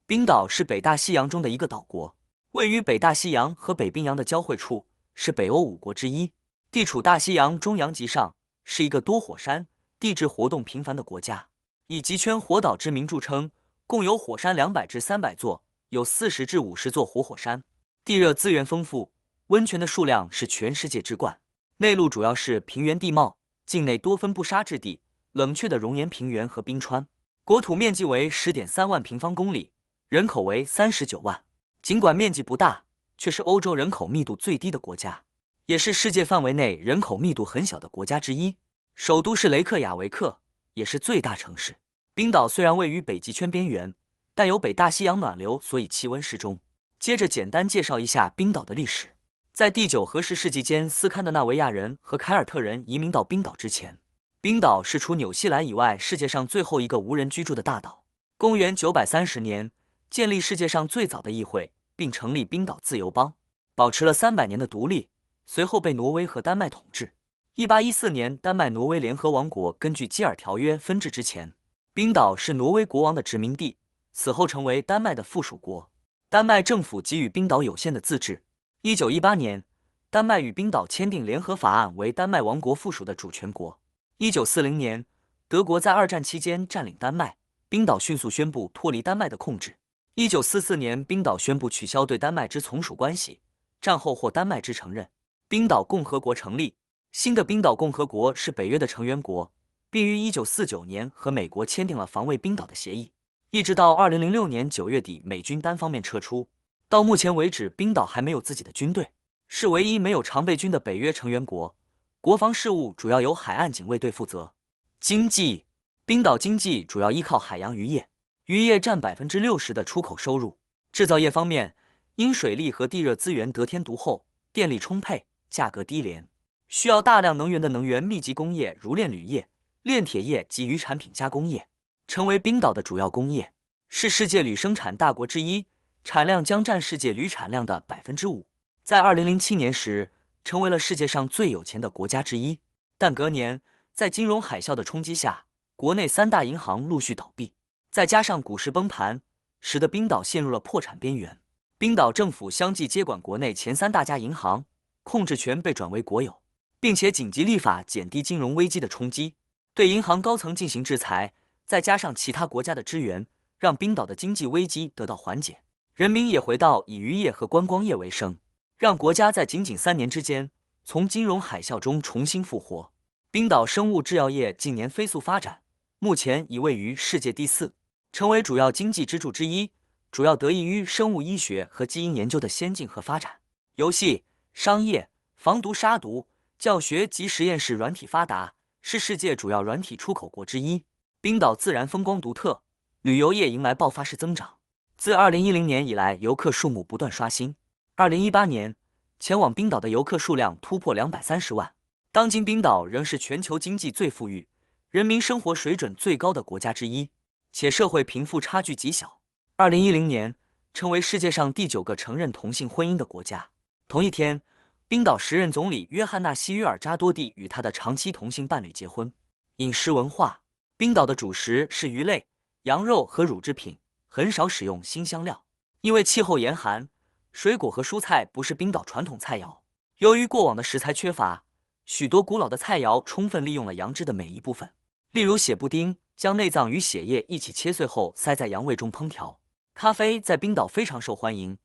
冰岛是北大西洋中的一个岛国，位于北大西洋和北冰洋的交汇处，是北欧5国之一，地处大西洋中洋极上，是一个多火山、地质活动频繁的国家，以极圈火岛之名著称，共有火山200至300座，有40至50座活火山，地热资源丰富，温泉的数量是全世界之冠。内陆主要是平原地貌，境内多分布沙质地、冷却的熔岩平原和冰川，国土面积为10.3万平方公里。人口为39万，尽管面积不大，却是欧洲人口密度最低的国家，也是世界范围内人口密度很小的国家之一。首都是雷克雅维克，也是最大城市。冰岛虽然位于北极圈边缘，但有北大西洋暖流，所以气温适中。接着简单介绍一下冰岛的历史。在第9和10世纪间，斯堪的纳维亚人和凯尔特人移民到冰岛之前，冰岛是除纽西兰以外世界上最后一个无人居住的大岛。公元930年。建立世界上最早的议会，并成立冰岛自由邦，保持了300年的独立，随后被挪威和丹麦统治。1814年，丹麦挪威联合王国根据基尔条约分治之前，冰岛是挪威国王的殖民地，此后成为丹麦的附属国。丹麦政府给予冰岛有限的自治。1918年，丹麦与冰岛签订联合法案，为丹麦王国附属的主权国。1940年，德国在2战期间占领丹麦，冰岛迅速宣布脱离丹麦的控制。1944年，冰岛宣布取消对丹麦之从属关系，战后获丹麦之承认，冰岛共和国成立。新的冰岛共和国是北约的成员国，并于1949年和美国签订了防卫冰岛的协议，一直到2006年9月底美军单方面撤出。到目前为止，冰岛还没有自己的军队，是唯一没有常备军的北约成员国。国防事务主要由海岸警卫队负责。经济，冰岛经济主要依靠海洋渔业。渔业占60%的出口收入。制造业方面，因水利和地热资源得天独厚，电力充沛，价格低廉，需要大量能源的能源密集工业如炼铝业、炼铁业及渔产品加工业，成为冰岛的主要工业，是世界铝生产大国之一，产量将占世界铝产量的5%。在2007年时，成为了世界上最有钱的国家之一。但隔年，在金融海啸的冲击下，国内3大银行陆续倒闭。再加上股市崩盘，使得冰岛陷入了破产边缘。冰岛政府相继接管国内前3大家银行，控制权被转为国有，并且紧急立法减低金融危机的冲击，对银行高层进行制裁。再加上其他国家的支援，让冰岛的经济危机得到缓解，人民也回到以渔业和观光业为生，让国家在仅3年之间从金融海啸中重新复活。冰岛生物制药业近年飞速发展，目前已位于世界第4。成为主要经济支柱之一，主要得益于生物医学和基因研究的先进和发展。游戏、商业、防毒杀毒、教学及实验室软体发达，是世界主要软体出口国之一。冰岛自然风光独特，旅游业迎来爆发式增长。自2010年以来，游客数目不断刷新。2018年，前往冰岛的游客数量突破230万。当今冰岛仍是全球经济最富裕、人民生活水准最高的国家之一。且社会贫富差距极小。2010年，成为世界上第9个承认同性婚姻的国家。同一天，冰岛时任总理约翰纳西约尔扎多蒂与他的长期同性伴侣结婚。饮食文化，冰岛的主食是鱼类、羊肉和乳制品，很少使用辛香料。因为气候严寒，水果和蔬菜不是冰岛传统菜肴。由于过往的食材缺乏，许多古老的菜肴充分利用了羊脂的每一部分，例如血布丁。将内脏与血液一起切碎后塞在羊胃中烹调。咖啡在冰岛非常受欢迎。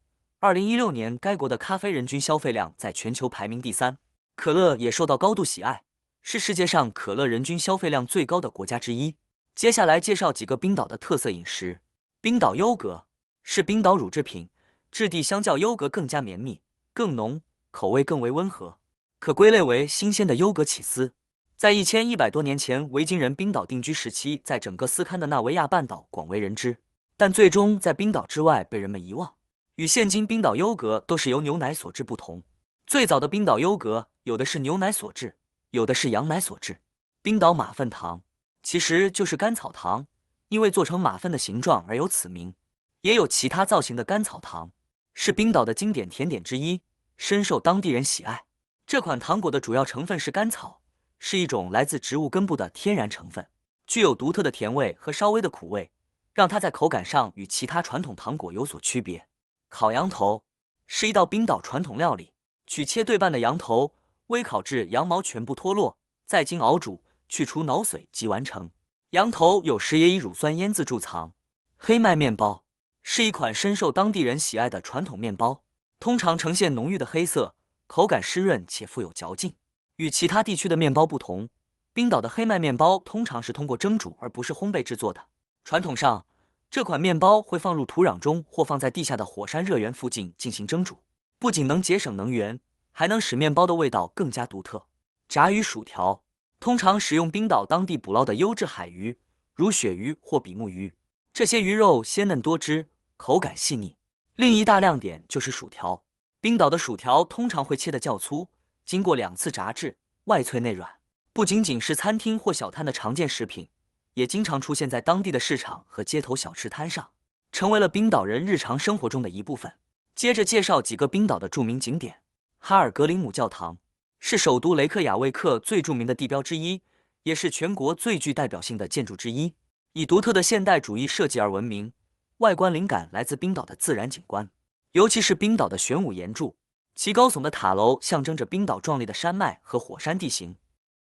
2016年，该国的咖啡人均消费量在全球排名第3。可乐也受到高度喜爱，是世界上可乐人均消费量最高的国家之一。接下来介绍几个冰岛的特色饮食。冰岛优格是冰岛乳制品，质地相较优格更加绵密、更浓，口味更为温和，可归类为新鲜的优格起司。在1100多年前，维京人冰岛定居时期，在整个斯堪的纳维亚半岛广为人知，但最终在冰岛之外被人们遗忘。与现今冰岛优格都是由牛奶所制不同，最早的冰岛优格有的是牛奶所制，有的是羊奶所制。冰岛马粪糖其实就是甘草糖，因为做成马粪的形状而有此名。也有其他造型的甘草糖，是冰岛的经典甜点之一，深受当地人喜爱。这款糖果的主要成分是甘草，是一种来自植物根部的天然成分，具有独特的甜味和稍微的苦味，让它在口感上与其他传统糖果有所区别。烤羊头是一道冰岛传统料理，取切对半的羊头，微烤至羊毛全部脱落，再经熬煮，去除脑髓即完成。羊头有时也以乳酸腌渍贮藏。黑麦面包是一款深受当地人喜爱的传统面包，通常呈现浓郁的黑色，口感湿润且富有嚼劲。与其他地区的面包不同，冰岛的黑麦面包通常是通过蒸煮而不是烘焙制作的。传统上，这款面包会放入土壤中或放在地下的火山热源附近进行蒸煮，不仅能节省能源，还能使面包的味道更加独特。炸鱼薯条通常使用冰岛当地捕捞的优质海鱼，如鳕鱼或比目鱼。这些鱼肉鲜嫩多汁，口感细腻。另一大亮点就是薯条，冰岛的薯条通常会切得较粗，经过2次炸制，外脆内软，不仅仅是餐厅或小摊的常见食品，也经常出现在当地的市场和街头小吃摊上，成为了冰岛人日常生活中的一部分。接着介绍几个冰岛的著名景点。哈尔格林姆教堂是首都雷克雅未克最著名的地标之一，也是全国最具代表性的建筑之一。以独特的现代主义设计而闻名，外观灵感来自冰岛的自然景观，尤其是冰岛的玄武岩柱，其高耸的塔楼象征着冰岛壮丽的山脉和火山地形。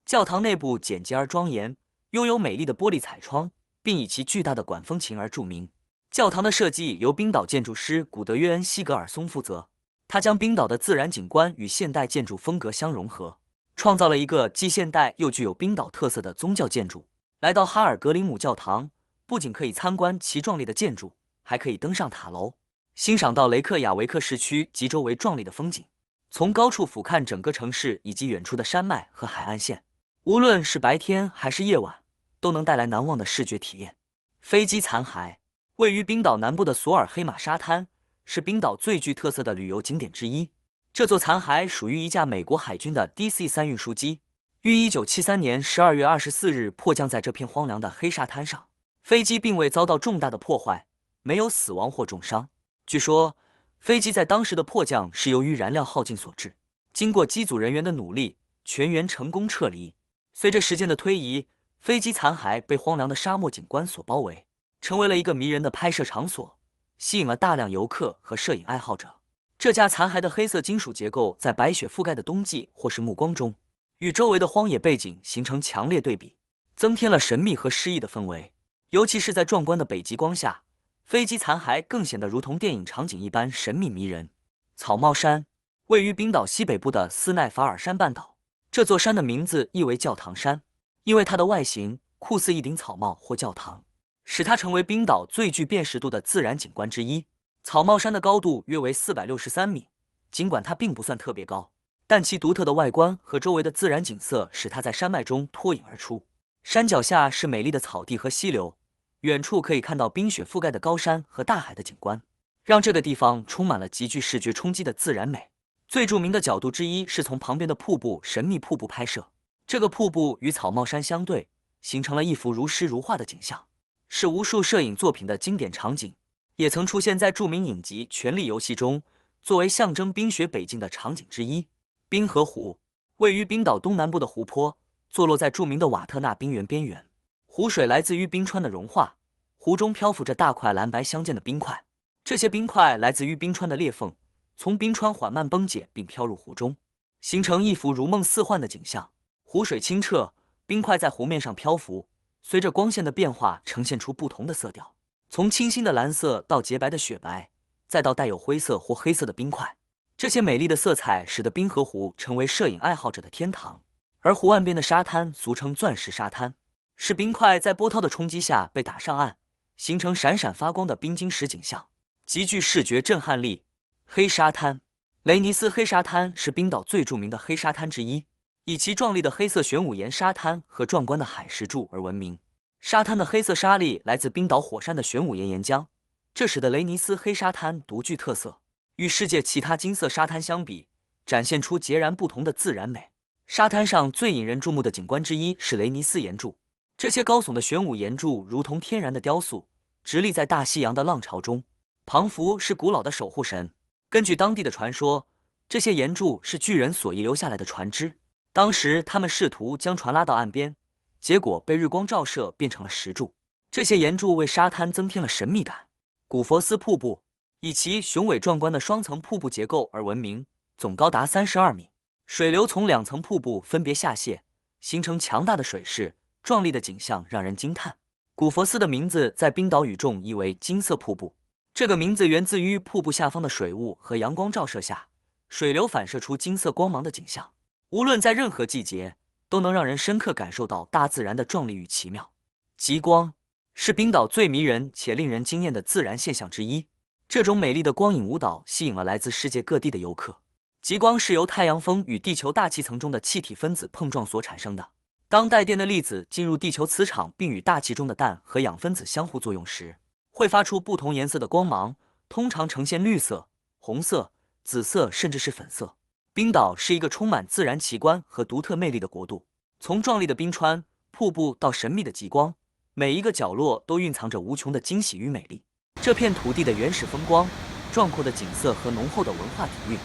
教堂内部简洁而庄严，拥有美丽的玻璃彩窗，并以其巨大的管风琴而著名。教堂的设计由冰岛建筑师古德约恩·西格尔松负责，他将冰岛的自然景观与现代建筑风格相融合，创造了一个既现代又具有冰岛特色的宗教建筑。来到哈尔格林姆教堂，不仅可以参观其壮丽的建筑，还可以登上塔楼，欣赏到雷克雅维克市区及周围壮丽的风景。从高处俯瞰整个城市以及远处的山脉和海岸线，无论是白天还是夜晚，都能带来难忘的视觉体验。飞机残骸位于冰岛南部的索尔黑马沙滩，是冰岛最具特色的旅游景点之一。这座残骸属于一架美国海军的 DC-3运输机，于1973年12月24日迫降在这片荒凉的黑沙滩上。飞机并未遭到重大的破坏，没有死亡或重伤。据说，飞机在当时的迫降是由于燃料耗尽所致。经过机组人员的努力，全员成功撤离。随着时间的推移，飞机残骸被荒凉的沙漠景观所包围，成为了一个迷人的拍摄场所，吸引了大量游客和摄影爱好者。这架残骸的黑色金属结构在白雪覆盖的冬季或是暮光中，与周围的荒野背景形成强烈对比，增添了神秘和诗意的氛围。尤其是在壮观的北极光下，飞机残骸更显得如同电影场景一般神秘迷人。草帽山位于冰岛西北部的斯奈法尔山半岛，这座山的名字意为教堂山，因为它的外形酷似一顶草帽或教堂，使它成为冰岛最具辨识度的自然景观之一。草帽山的高度约为463米，尽管它并不算特别高，但其独特的外观和周围的自然景色使它在山脉中脱颖而出。山脚下是美丽的草地和溪流，远处可以看到冰雪覆盖的高山和大海的景观，让这个地方充满了极具视觉冲击的自然美。最著名的角度之一是从旁边的瀑布神秘瀑布拍摄，这个瀑布与草帽山相对，形成了一幅如诗如画的景象，是无数摄影作品的经典场景，也曾出现在著名影集《权力游戏》中，作为象征冰雪北境的场景之一。冰河湖位于冰岛东南部的湖泊，坐落在著名的瓦特纳冰原边缘。湖水来自于冰川的融化，湖中漂浮着大块蓝白相间的冰块，这些冰块来自于冰川的裂缝，从冰川缓慢崩解并飘入湖中，形成一幅如梦似幻的景象。湖水清澈，冰块在湖面上漂浮，随着光线的变化呈现出不同的色调，从清新的蓝色到洁白的雪白，再到带有灰色或黑色的冰块。这些美丽的色彩使得冰河湖成为摄影爱好者的天堂。而湖岸边的沙滩俗称钻石沙滩，是冰块在波涛的冲击下被打上岸，形成闪闪发光的冰晶石景象，极具视觉震撼力。黑沙滩雷尼斯黑沙滩是冰岛最著名的黑沙滩之一，以其壮丽的黑色玄武岩沙滩和壮观的海石柱而闻名。沙滩的黑色沙粒来自冰岛火山的玄武岩岩浆，这使得雷尼斯黑沙滩独具特色，与世界其他金色沙滩相比，展现出截然不同的自然美。沙滩上最引人注目的景观之一是雷尼斯岩柱，这些高耸的玄武岩柱如同天然的雕塑，直立在大西洋的浪潮中。庞福是古老的守护神，根据当地的传说，这些岩柱是巨人所遗留下来的船只，当时他们试图将船拉到岸边，结果被日光照射变成了石柱。这些岩柱为沙滩增添了神秘感。古佛斯瀑布以其雄伟壮观的双层瀑布结构而闻名，总高达32米，水流从2层瀑布分别下泄，形成强大的水势，壮丽的景象让人惊叹。古佛斯的名字在冰岛语中意为金色瀑布，这个名字源自于瀑布下方的水雾和阳光照射下，水流反射出金色光芒的景象。无论在任何季节，都能让人深刻感受到大自然的壮丽与奇妙。极光是冰岛最迷人且令人惊艳的自然现象之一，这种美丽的光影舞蹈吸引了来自世界各地的游客。极光是由太阳风与地球大气层中的气体分子碰撞所产生的。当带电的粒子进入地球磁场并与大气中的氮和氧分子相互作用时，会发出不同颜色的光芒，通常呈现绿色、红色、紫色甚至是粉色。冰岛是一个充满自然奇观和独特魅力的国度，从壮丽的冰川、瀑布到神秘的极光，每一个角落都蕴藏着无穷的惊喜与美丽。这片土地的原始风光、壮阔的景色和浓厚的文化底蕴，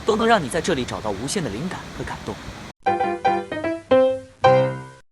都能让你在这里找到无限的灵感和感动。